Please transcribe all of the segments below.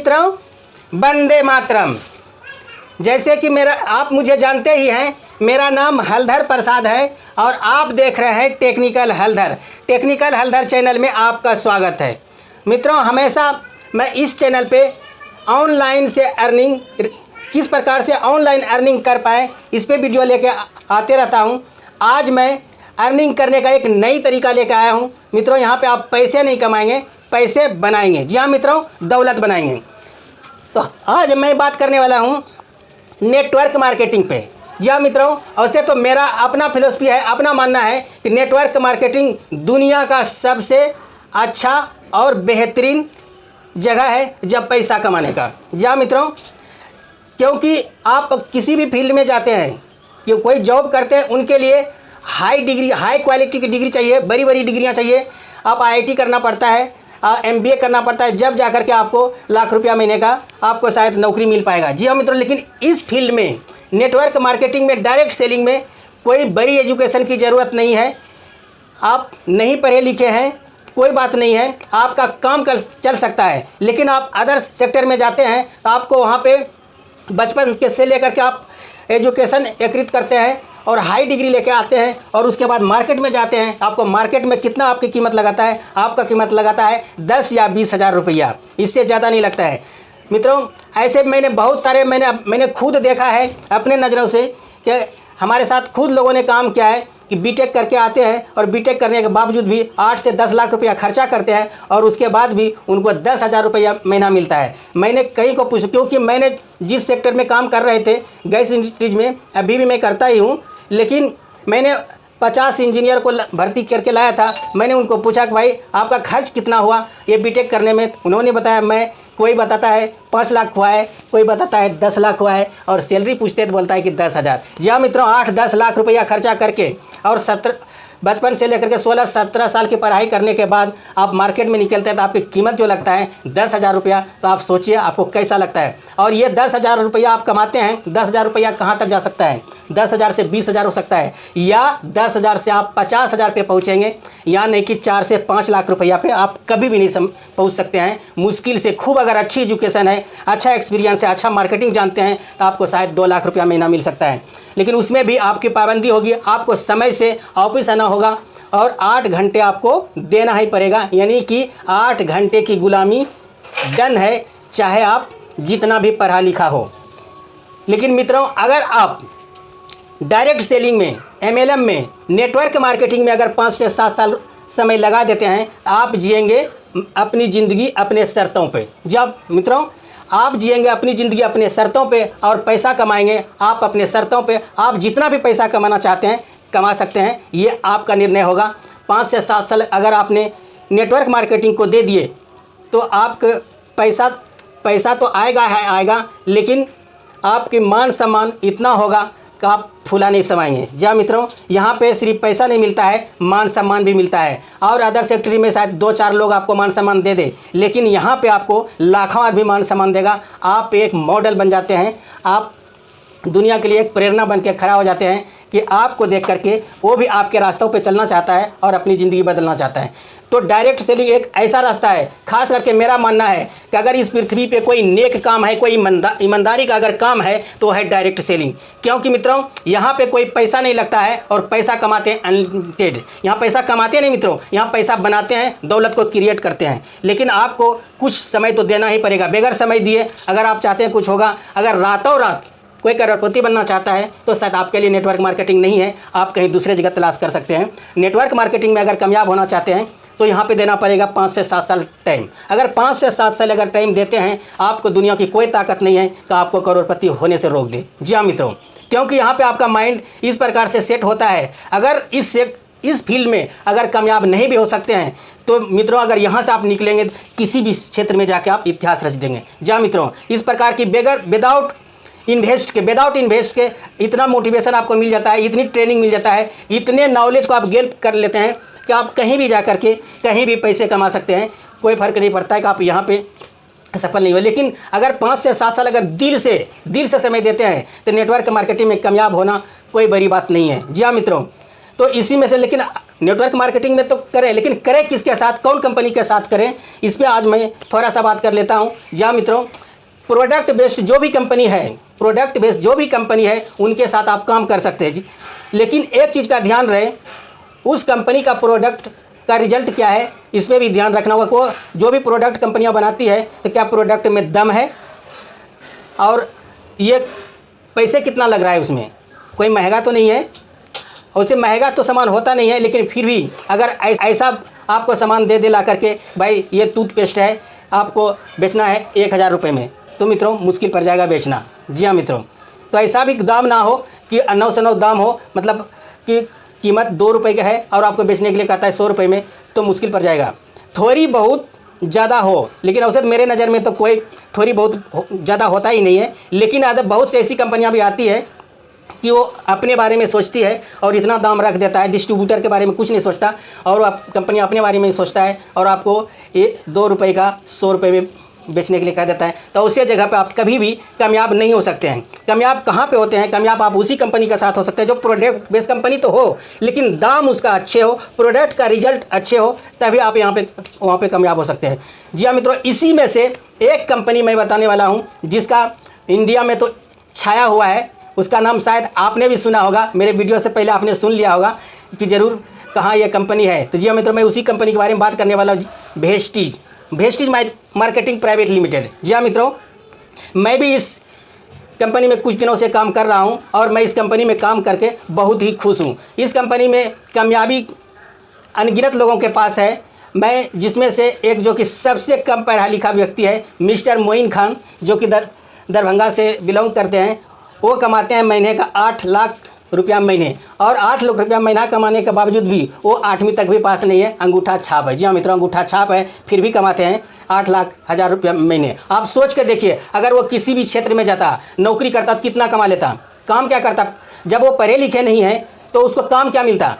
मित्रों, वंदे मातरम। जैसे कि आप मुझे जानते ही हैं, मेरा नाम हलधर प्रसाद है और आप देख रहे हैं टेक्निकल हलधर। टेक्निकल हलधर चैनल में आपका स्वागत है। मित्रों, हमेशा मैं इस चैनल पे ऑनलाइन से अर्निंग, किस प्रकार से ऑनलाइन अर्निंग कर पाएँ, इस पे वीडियो लेके आते रहता हूँ। आज मैं अर्निंग करने का एक नई तरीका लेकर आया हूँ। मित्रों, यहाँ पे आप पैसे नहीं कमाएंगे, पैसे बनाएंगे। जी हाँ मित्रों, दौलत बनाएंगे। तो आज मैं बात करने वाला हूँ नेटवर्क मार्केटिंग पे। जी हाँ मित्रों, वैसे तो मेरा अपना फिलॉसफी है, अपना मानना है कि नेटवर्क मार्केटिंग दुनिया का सबसे अच्छा और बेहतरीन जगह है जब पैसा कमाने का। जी हाँ मित्रों, क्योंकि आप किसी भी फील्ड में जाते हैं कि कोई जॉब करते हैं, उनके लिए हाई डिग्री, हाई क्वालिटी की डिग्री चाहिए, बड़ी बड़ी डिग्रियां चाहिए। आप आईआईटी करना पड़ता है, एमबीए करना पड़ता है, जब जाकर के आपको लाख रुपया महीने का आपको शायद नौकरी मिल पाएगा। जी हाँ मित्रों, लेकिन इस फील्ड में, नेटवर्क मार्केटिंग में, डायरेक्ट सेलिंग में कोई बड़ी एजुकेशन की ज़रूरत नहीं है। आप नहीं पढ़े लिखे हैं, कोई बात नहीं है, आपका काम चल सकता है। लेकिन आप अदर सेक्टर में जाते हैं तो आपको वहाँ पे बचपन के से लेकर के आप एजुकेशन एकत्रित करते हैं और हाई डिग्री लेके आते हैं और उसके बाद मार्केट में जाते हैं। आपको मार्केट में कितना आपकी कीमत लगाता है? आपका कीमत लगाता है 10 या 20 हज़ार रुपया, इससे ज़्यादा नहीं लगता है। मित्रों, ऐसे मैंने बहुत सारे मैंने खुद देखा है अपने नज़रों से कि हमारे साथ खुद लोगों ने काम किया है कि बीटेक करके आते हैं और बीटेक करने के बावजूद भी 8 से 10 लाख रुपया खर्चा करते हैं और उसके बाद भी उनको 10 हज़ार रुपया महीना मिलता है। मैंने कहीं को पूछा, क्योंकि मैंने जिस सेक्टर में काम कर रहे थे, गैस इंडस्ट्रीज में, अभी भी मैं करता ही हूँ, लेकिन मैंने 50 इंजीनियर को भर्ती करके लाया था। मैंने उनको पूछा कि भाई आपका खर्च कितना हुआ ये बीटेक करने में? उन्होंने बताया, कोई बताता है 5 लाख हुआ है, कोई बताता है 10 लाख हुआ है, और सैलरी पूछते तो बोलता है कि 10 हज़ार। जी हाँ मित्रों, 8-10 लाख रुपया खर्चा करके और बचपन से लेकर के 16-17 साल की पढ़ाई करने के बाद आप मार्केट में निकलते हैं तो आपकी कीमत जो लगता है 10 हज़ार रुपया, तो आप सोचिए आपको कैसा लगता है। और ये 10 हज़ार रुपया आप कमाते हैं, 10 हज़ार रुपया कहाँ तक जा सकता है? 10 हज़ार से 20 हज़ार हो सकता है, या 10 हज़ार से आप 50 हज़ार पे पहुँचेंगे, या नहीं कि 4 से 5 लाख रुपया पे आप कभी भी नहीं पहुँच सकते हैं। मुश्किल से खूब, अगर अच्छी एजुकेशन है, अच्छा एक्सपीरियंस है, अच्छा मार्केटिंग जानते हैं, तो आपको शायद 2 लाख रुपया महीना मिल सकता है। लेकिन उसमें भी आपकी पाबंदी होगी, आपको समय से ऑफिस आना होगा और 8 घंटे आपको देना ही पड़ेगा, यानी कि 8 घंटे की गुलामी डन है, चाहे आप जितना भी पढ़ा लिखा हो। लेकिन मित्रों, अगर आप डायरेक्ट सेलिंग में, एमएलएम में, नेटवर्क मार्केटिंग में अगर 5 से 7 साल समय लगा देते हैं, आप जिएंगे अपनी ज़िंदगी अपने शर्तों पे। जब मित्रों आप जिएंगे अपनी ज़िंदगी अपने शर्तों पे और पैसा कमाएंगे आप अपने शर्तों पे। आप जितना भी पैसा कमाना चाहते हैं कमा सकते हैं, ये आपका निर्णय होगा। 5 से 7 साल अगर आपने नेटवर्क मार्केटिंग को दे दिए तो आपका पैसा तो आएगा, लेकिन आपकी मान सम्मान इतना होगा कि आप फूला नहीं समाएंगे। जी हाँ मित्रों, यहाँ पे सिर्फ पैसा नहीं मिलता है, मान सम्मान भी मिलता है। और अदर सेक्टर में शायद 2-4 लोग आपको मान सम्मान दे दे, लेकिन यहाँ पे आपको लाखों आदमी मान सम्मान देगा। आप एक मॉडल बन जाते हैं, आप दुनिया के लिए एक प्रेरणा बन के खड़ा हो जाते हैं कि आपको देख करके वो भी आपके रास्तों पे चलना चाहता है और अपनी ज़िंदगी बदलना चाहता है। तो डायरेक्ट सेलिंग एक ऐसा रास्ता है, खास करके मेरा मानना है कि अगर इस पृथ्वी पे कोई नेक काम है, कोई ईमानदारी का अगर काम है तो है डायरेक्ट सेलिंग। क्योंकि मित्रों, यहाँ पे कोई पैसा नहीं लगता है और पैसा कमाते हैं अनलिमिटेड। यहाँ पैसा कमाते नहीं मित्रों, यहाँ पैसा बनाते हैं, दौलत को क्रिएट करते हैं। लेकिन आपको कुछ समय तो देना ही पड़ेगा। बगैर समय दिए अगर आप चाहते हैं कुछ होगा, अगर रातों रात कोई करोड़पति बनना चाहता है तो शायद आपके लिए नेटवर्क मार्केटिंग नहीं है, आप कहीं दूसरे जगह तलाश कर सकते हैं। नेटवर्क मार्केटिंग में अगर कामयाब होना चाहते हैं तो यहाँ पे देना पड़ेगा 5 से 7 साल टाइम। अगर 5 से 7 साल अगर टाइम देते हैं, आपको दुनिया की कोई ताकत नहीं है कि आपको करोड़पति होने से रोक दे। जी हाँ मित्रों, क्योंकि यहाँ पे आपका माइंड इस प्रकार से सेट होता है। अगर इस फील्ड में अगर कामयाब नहीं भी हो सकते हैं तो मित्रों, अगर यहाँ से आप निकलेंगे किसी भी क्षेत्र में जाके आप इतिहास रच देंगे। जी हाँ मित्रों, इस प्रकार की विदाउट इन्वेस्ट के इतना मोटिवेशन आपको मिल जाता है, इतनी ट्रेनिंग मिल जाता है, इतने नॉलेज को आप गेन कर लेते हैं कि आप कहीं भी जा करके कहीं भी पैसे कमा सकते हैं। कोई फ़र्क नहीं पड़ता है कि आप यहाँ पे सफल नहीं हो। लेकिन अगर 5 से 7 साल अगर दिल से समय देते हैं तो नेटवर्क मार्केटिंग में कामयाब होना कोई बड़ी बात नहीं है। जी हाँ मित्रों, तो इसी में से, लेकिन नेटवर्क मार्केटिंग में तो करें, लेकिन करें किसके साथ, कौन कंपनी के साथ करें, इस पर आज मैं थोड़ा सा बात कर लेता हूँ। जी हाँ मित्रों, प्रोडक्ट बेस्ड जो भी कंपनी है, प्रोडक्ट बेस्ड जो भी कंपनी है उनके साथ आप काम कर सकते हैं जी। लेकिन एक चीज़ का ध्यान रहे, उस कंपनी का प्रोडक्ट का रिजल्ट क्या है, इस पर भी ध्यान रखना होगा। को जो भी प्रोडक्ट कंपनियां बनाती है तो क्या प्रोडक्ट में दम है, और ये पैसे कितना लग रहा है उसमें, कोई महंगा तो नहीं है, और उससे महंगा तो सामान होता नहीं है, लेकिन फिर भी अगर ऐसा आपको सामान दे ला करके, भाई ये टूथपेस्ट है आपको बेचना है 1000 रुपये में, तो मित्रों मुश्किल पड़ जाएगा बेचना। जी हाँ मित्रों, तो ऐसा भी दाम ना हो कि 9 से 9 दाम हो, मतलब कि कीमत 2 रुपये का है और आपको बेचने के लिए कहता है 100 रुपये में, तो मुश्किल पड़ जाएगा। थोड़ी बहुत ज़्यादा हो, लेकिन औसत मेरे नज़र में तो कोई थोड़ी बहुत ज़्यादा होता ही नहीं है। लेकिन बहुत से ऐसी कंपनियां भी आती है कि वो अपने बारे में सोचती है और इतना दाम रख देता है, डिस्ट्रीब्यूटर के बारे में कुछ नहीं सोचता, और कंपनी अपने बारे में ही सोचता है और आपको ये 2 रुपये का 100 रुपये में बेचने के लिए कह देता है। तो उसी जगह पे आप कभी भी कामयाब नहीं हो सकते हैं। कामयाब कहाँ पे होते हैं, कामयाब आप उसी कंपनी के साथ हो सकते हैं जो प्रोडक्ट बेस्ड कंपनी तो हो, लेकिन दाम उसका अच्छे हो, प्रोडक्ट का रिजल्ट अच्छे हो, तभी आप वहाँ पे कामयाब हो सकते हैं। जी हाँ मित्रों, इसी में से एक कंपनी मैं बताने वाला हूँ जिसका इंडिया में तो छाया हुआ है, उसका नाम शायद आपने भी सुना होगा, मेरे वीडियो से पहले आपने सुन लिया होगा कि ज़रूर कहाँ यह कंपनी है। तो जी हाँ मित्रों, मैं उसी कंपनी के बारे में बात करने वाला हूँ, वेस्टीज मार्केटिंग प्राइवेट लिमिटेड। जी हाँ मित्रों, मैं भी इस कंपनी में कुछ दिनों से काम कर रहा हूं और मैं इस कंपनी में काम करके बहुत ही खुश हूं। इस कंपनी में कामयाबी अनगिनत लोगों के पास है, मैं जिसमें से एक जो कि सबसे कम पढ़ा लिखा व्यक्ति है, मिस्टर मोइन खान, जो कि दरभंगा से बिलोंग करते हैं। वो कमाते हैं महीने का 8 लाख रुपया महीने, और 8 लाख रुपया महीना कमाने के बावजूद भी वो 8वीं तक भी पास नहीं है, अंगूठा छाप है। जी हाँ मित्रों, अंगूठा छाप है, फिर भी कमाते हैं 8 लाख हज़ार रुपया महीने। आप सोच के देखिए, अगर वो किसी भी क्षेत्र में जाता, नौकरी करता तो कितना कमा लेता, काम क्या करता। जब वो पढ़े लिखे नहीं है तो उसको काम क्या मिलता,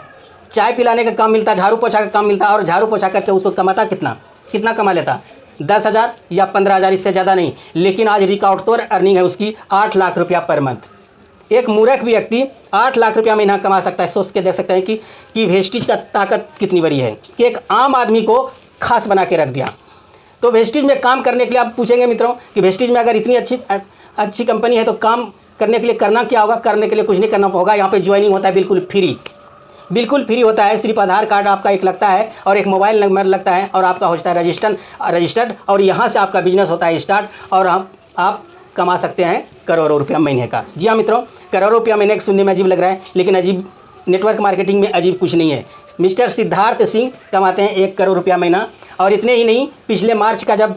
चाय पिलाने का काम मिलता, झाड़ू पोछा का काम मिलता, और झाड़ू पोछा करके उसको कमाता कितना कमा लेता, 10,000 या 15,000, इससे ज़्यादा नहीं। लेकिन आज रिकॉर्ड तोड़ अर्निंग है उसकी 8 लाख रुपया पर मंथ। एक मूर्ख व्यक्ति 8 लाख रुपया महीना कमा सकता है। सोच के देख सकते हैं कि वेस्टीज का ताकत कितनी बड़ी है कि एक आम आदमी को खास बना के रख दिया। तो वेस्टीज में काम करने के लिए आप पूछेंगे मित्रों कि वेस्टीज में अगर इतनी अच्छी कंपनी है तो काम करने के लिए करना क्या होगा। करने के लिए कुछ नहीं करना होगा, यहाँ पे ज्वाइनिंग होता है बिल्कुल फ्री होता है। सिर्फ आधार कार्ड आपका एक लगता है और एक मोबाइल नंबर लगता है, और आपका होता है रजिस्टर्ड, और यहाँ से आपका बिजनेस होता है स्टार्ट, और आप कमा सकते हैं करोड़ों रुपया महीने का। जी हाँ मित्रों, करोड़ों रुपया महीने सुनने में अजीब लग रहा है, लेकिन अजीब नेटवर्क मार्केटिंग में अजीब कुछ नहीं है। मिस्टर सिद्धार्थ सिंह कमाते हैं 1 करोड़ रुपया महीना, और इतने ही नहीं, पिछले मार्च का जब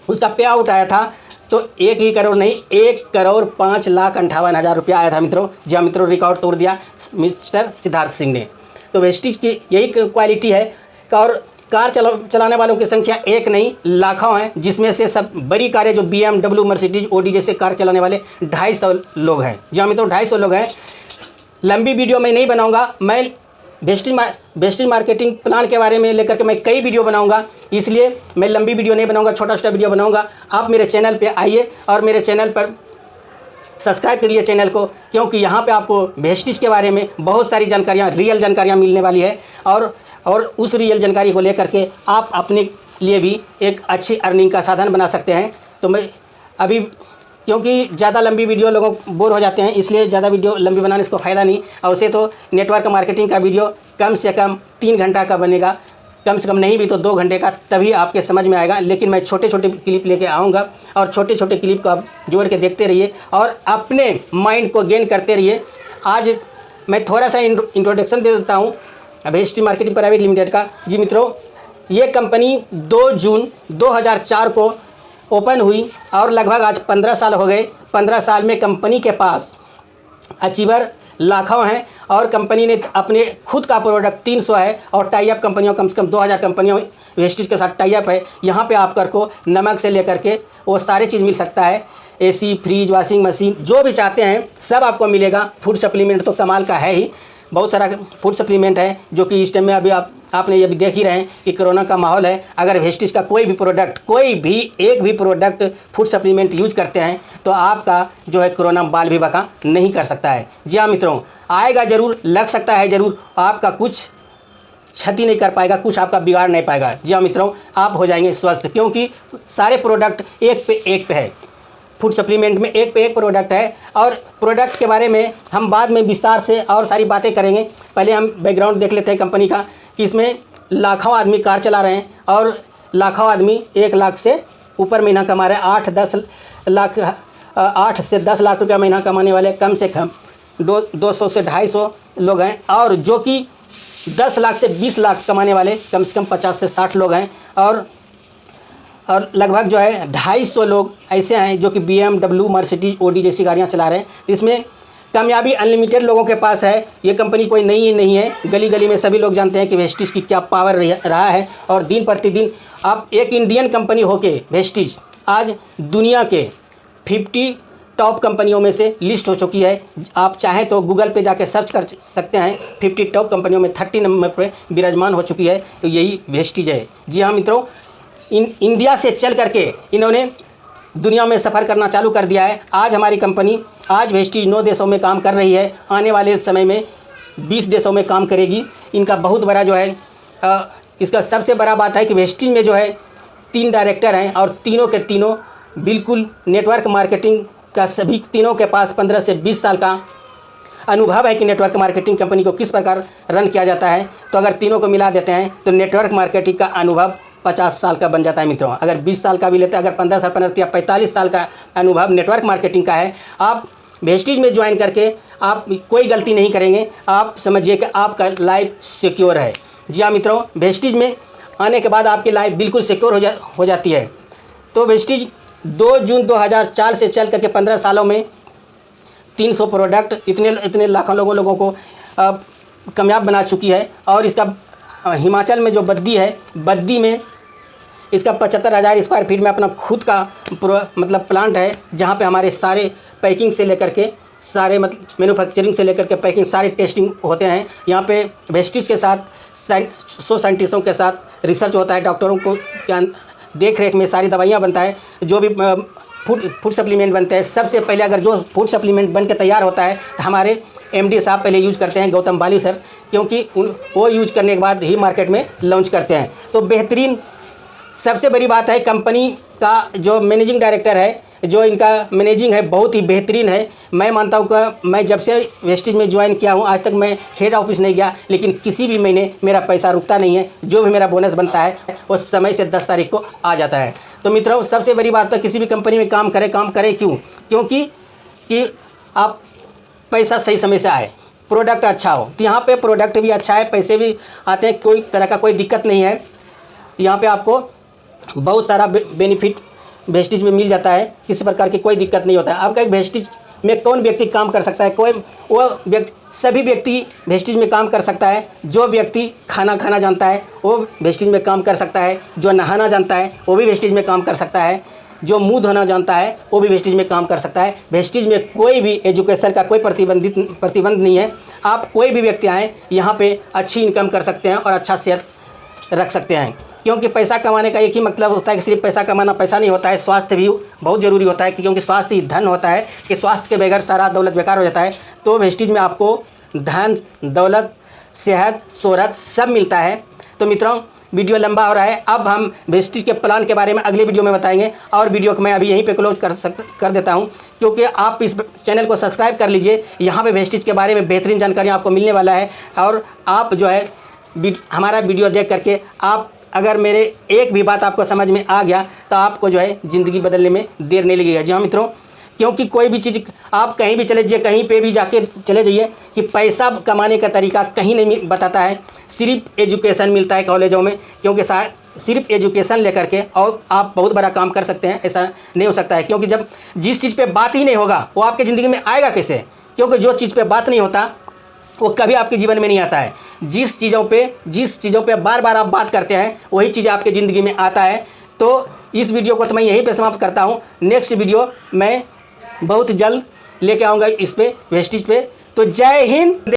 उसका पे आउट आया था तो 1 ही करोड़ नहीं, 1,05,58,000 रुपया आया था मित्रों। जी हाँ मित्रों, रिकॉर्ड तोड़ दिया मिस्टर सिद्धार्थ सिंह ने। तो वेस्टीज की यही क्वालिटी है। और कार चलाने वालों की संख्या एक नहीं लाखों हैं, जिसमें से सब बड़ी कारें जो BMW, मर्सिडीज, ऑडी जैसे कार चलाने वाले 250 लोग हैं। जी हाँ मित्रों, 250 लोग हैं। लंबी वीडियो मैं नहीं बनाऊंगा, मैं वेस्टीज मार्केटिंग प्लान के बारे में लेकर के मैं कई वीडियो बनाऊंगा, इसलिए मैं लंबी वीडियो नहीं बनाऊंगा, छोटा वीडियो बनाऊंगा। आप मेरे चैनल पे आइए और मेरे चैनल पर सब्सक्राइब करिए चैनल को, क्योंकि यहाँ पे आपको वेस्टीज के बारे में बहुत सारी जानकारियाँ, रियल जानकारियाँ मिलने वाली है, और उस रियल जानकारी को लेकर के आप अपने लिए भी एक अच्छी अर्निंग का साधन बना सकते हैं। तो मैं अभी, क्योंकि ज़्यादा लंबी वीडियो लोगों बोर हो जाते हैं, इसलिए ज़्यादा वीडियो लंबी बनाने इसको फ़ायदा नहीं। और उसे तो नेटवर्क मार्केटिंग का वीडियो कम से कम 3 घंटा का बनेगा, कम से कम नहीं भी तो 2 घंटे का, तभी आपके समझ में आएगा। लेकिन मैं छोटे क्लिप लेके आऊँगा, और छोटे क्लिप को आप जोड़ के देखते रहिए और अपने माइंड को गेन करते रहिए। आज मैं थोड़ा सा इंट्रोडक्शन दे देता हूँ वेस्टीज मार्केटिंग प्राइवेट लिमिटेड का। जी मित्रों, ये कंपनी 2 जून 2004 को ओपन हुई और लगभग आज 15 साल हो गए। 15 साल में कंपनी के पास अचीवर लाखों हैं, और कंपनी ने अपने खुद का प्रोडक्ट 300 है, और टाई अप कंपनियों कम से कम 2000 कंपनियों वेस्टीज के साथ टाई अप है। यहाँ पे आप को नमक से लेकर के वो सारी चीज़ मिल सकता है, AC, फ्रिज, वॉशिंग मशीन, जो भी चाहते हैं सब आपको मिलेगा। फूड सप्लीमेंट तो कमाल का है ही, बहुत सारा फूड सप्लीमेंट है जो कि इस टाइम में अभी आप आपने ये भी देख ही रहे हैं कि कोरोना का माहौल है। अगर वेस्टिज का कोई भी प्रोडक्ट, कोई भी एक भी प्रोडक्ट फूड सप्लीमेंट यूज करते हैं तो आपका जो है कोरोना बाल भी बका नहीं कर सकता है। जी हाँ मित्रों, आएगा ज़रूर, लग सकता है ज़रूर, आपका कुछ क्षति नहीं कर पाएगा, कुछ आपका बिगाड़ नहीं पाएगा। जी हाँ मित्रों, आप हो जाएंगे स्वस्थ, क्योंकि सारे प्रोडक्ट एक पे है। फूड सप्लीमेंट में एक पे एक प्रोडक्ट है, और प्रोडक्ट के बारे में हम बाद में विस्तार से और सारी बातें करेंगे। पहले हम बैकग्राउंड देख लेते हैं कंपनी का, कि इसमें लाखों आदमी कार चला रहे हैं और लाखों आदमी 1 लाख से ऊपर महीना कमा रहे हैं। 8 से 10 लाख रुपया महीना कमाने वाले कम से कम 200 से 250 लोग हैं, और जो कि 10 लाख से 20 लाख कमाने वाले कम से कम 50 से 60 लोग हैं, और लगभग जो है 250 लोग ऐसे हैं जो कि BMW, मर्सिडीज, ऑडी जैसी गाड़ियाँ चला रहे हैं। इसमें कामयाबी अनलिमिटेड लोगों के पास है। ये कंपनी कोई नई नहीं है, गली गली में सभी लोग जानते हैं कि वेस्टिज की क्या पावर रहा है। और दिन प्रतिदिन आप एक इंडियन कंपनी होके वेस्टिज आज दुनिया के 50 टॉप कंपनियों में से लिस्ट हो चुकी है। आप चाहें तो गूगल पे जाके सर्च कर सकते हैं, 50 टॉप कंपनियों में 30 नंबर पर विराजमान हो चुकी है, तो यही वेस्टिज है। जी हाँ मित्रों, इंडिया से चल करके इन्होंने दुनिया में सफ़र करना चालू कर दिया है। आज हमारी कंपनी, आज वेस्टिज 9 देशों में काम कर रही है, आने वाले समय में 20 देशों में काम करेगी। इनका बहुत बड़ा जो है इसका सबसे बड़ा बात है कि वेस्टिज में जो है 3 डायरेक्टर हैं, और तीनों के तीनों बिल्कुल नेटवर्क मार्केटिंग का, सभी तीनों के पास 15 से 20 साल का अनुभव है कि नेटवर्क मार्केटिंग कंपनी को किस प्रकार रन किया जाता है। तो अगर तीनों को मिला देते हैं तो नेटवर्क मार्केटिंग का अनुभव 50 साल का बन जाता है मित्रों। अगर 20 साल का भी लेते हैं, अगर 15 साल, 15 या 45 साल का अनुभव नेटवर्क मार्केटिंग का है, आप वेस्टिज में ज्वाइन करके आप कोई गलती नहीं करेंगे। आप समझिए कि आपका लाइफ सिक्योर है। जी हाँ मित्रों, वेस्टिज में आने के बाद आपकी लाइफ बिल्कुल सिक्योर हो जाती है। तो वेस्टिज 2 जून 2004 से चल करके 15 सालों में 300 प्रोडक्ट इतने लाखों लोगों को कामयाब बना चुकी है। और इसका हिमाचल में जो बद्दी है, बद्दी में इसका 75,000 स्क्वायर फीट में अपना खुद का मतलब प्लांट है, जहाँ पे हमारे सारे पैकिंग से लेकर के सारे मतलब मैन्युफैक्चरिंग से लेकर के पैकिंग सारे टेस्टिंग होते हैं। यहाँ पे वेस्टिज के साथ 100 साइंटिस्टों के साथ रिसर्च होता है, डॉक्टरों को देख रेख में सारी दवाइयाँ बनता है। जो भी फूड सप्लीमेंट बनते हैं, सबसे पहले अगर जो फूड सप्लीमेंट बन के तैयार होता है तो हमारे MD साहब पहले यूज़ करते हैं, गौतम बाली सर, क्योंकि वो यूज करने के बाद ही मार्केट में लॉन्च करते हैं। तो बेहतरीन, सबसे बड़ी बात है कंपनी का जो मैनेजिंग डायरेक्टर है, जो इनका मैनेजिंग है बहुत ही बेहतरीन है। मैं मानता हूँ कि मैं जब से वेस्टिज में ज्वाइन किया हूँ आज तक मैं हेड ऑफिस नहीं गया, लेकिन किसी भी महीने मेरा पैसा रुकता नहीं है। जो भी मेरा बोनस बनता है वो समय से 10 तारीख को आ जाता है। तो मित्रों, सबसे बड़ी बात तो किसी भी कंपनी में काम करें क्यों? क्योंकि कि आप पैसा सही समय से आए, प्रोडक्ट अच्छा हो। तो यहाँ पे प्रोडक्ट भी अच्छा है, पैसे भी आते हैं, कोई तरह का कोई दिक्कत नहीं है। यहाँ पे आपको बहुत सारा बेनिफिट वेस्टिज में मिल जाता है, किसी प्रकार की कोई दिक्कत नहीं होता है। आपका एक वेस्टिज में कौन व्यक्ति काम कर सकता है? कोई वो व्यक्ति, सभी व्यक्ति वेस्टिज में काम कर सकता है। जो व्यक्ति खाना जानता है वो वेस्टिज में काम कर सकता है, जो नहाना जानता है वो भी वेस्टिज में काम कर सकता है, जो मुंह धोना जानता है वो भी वेस्टिज में काम कर सकता है। वेस्टिज में कोई भी एजुकेशन का कोई प्रतिबंध नहीं है। आप कोई भी व्यक्ति आएँ, यहाँ पे अच्छी इनकम कर सकते हैं और अच्छा सेहत रख सकते हैं। क्योंकि पैसा कमाने का एक ही मतलब होता है कि सिर्फ पैसा कमाना पैसा नहीं होता है, स्वास्थ्य भी बहुत ज़रूरी होता है, क्योंकि स्वास्थ्य ही धन होता है, कि स्वास्थ्य के बगैर सारा दौलत बेकार हो जाता है। तो वेस्टिज में आपको धन, दौलत, सेहत, शोहरत सब मिलता है। तो मित्रों, वीडियो लंबा हो रहा है, अब हम वेस्टिज के प्लान के बारे में अगले वीडियो में बताएंगे, और वीडियो को मैं अभी यहीं पे क्लोज कर देता हूं, क्योंकि आप इस चैनल को सब्सक्राइब कर लीजिए। यहाँ पे वेस्टिज के बारे में बेहतरीन जानकारी आपको मिलने वाला है, और आप जो है हमारा वीडियो देख करके आप अगर मेरे एक भी बात आपको समझ में आ गया तो आपको जो है ज़िंदगी बदलने में देर नहीं लगेगा। जी हाँ मित्रों, क्योंकि कोई भी चीज़ आप कहीं भी चले जाइए, कहीं पे भी जाके चले जाइए, कि पैसा कमाने का तरीका कहीं नहीं बताता है, सिर्फ एजुकेशन मिलता है कॉलेजों में। क्योंकि सिर्फ एजुकेशन लेकर के और आप बहुत बड़ा काम कर सकते हैं, ऐसा नहीं हो सकता है। क्योंकि जब जिस चीज़ पे बात ही नहीं होगा वो आपकी ज़िंदगी में आएगा कैसे? क्योंकि जो चीज़ पे बात नहीं होता वो कभी आपके जीवन में नहीं आता है। जिस चीज़ों पे बार बार आप बात करते हैं वही चीज़ आपके ज़िंदगी में आता है। तो इस वीडियो को तो मैं यहीं पे समाप्त करता हूँ। नेक्स्ट वीडियो मैं बहुत जल्द लेके आऊँगा इस पे, वेस्टिज पे। तो जय हिंद।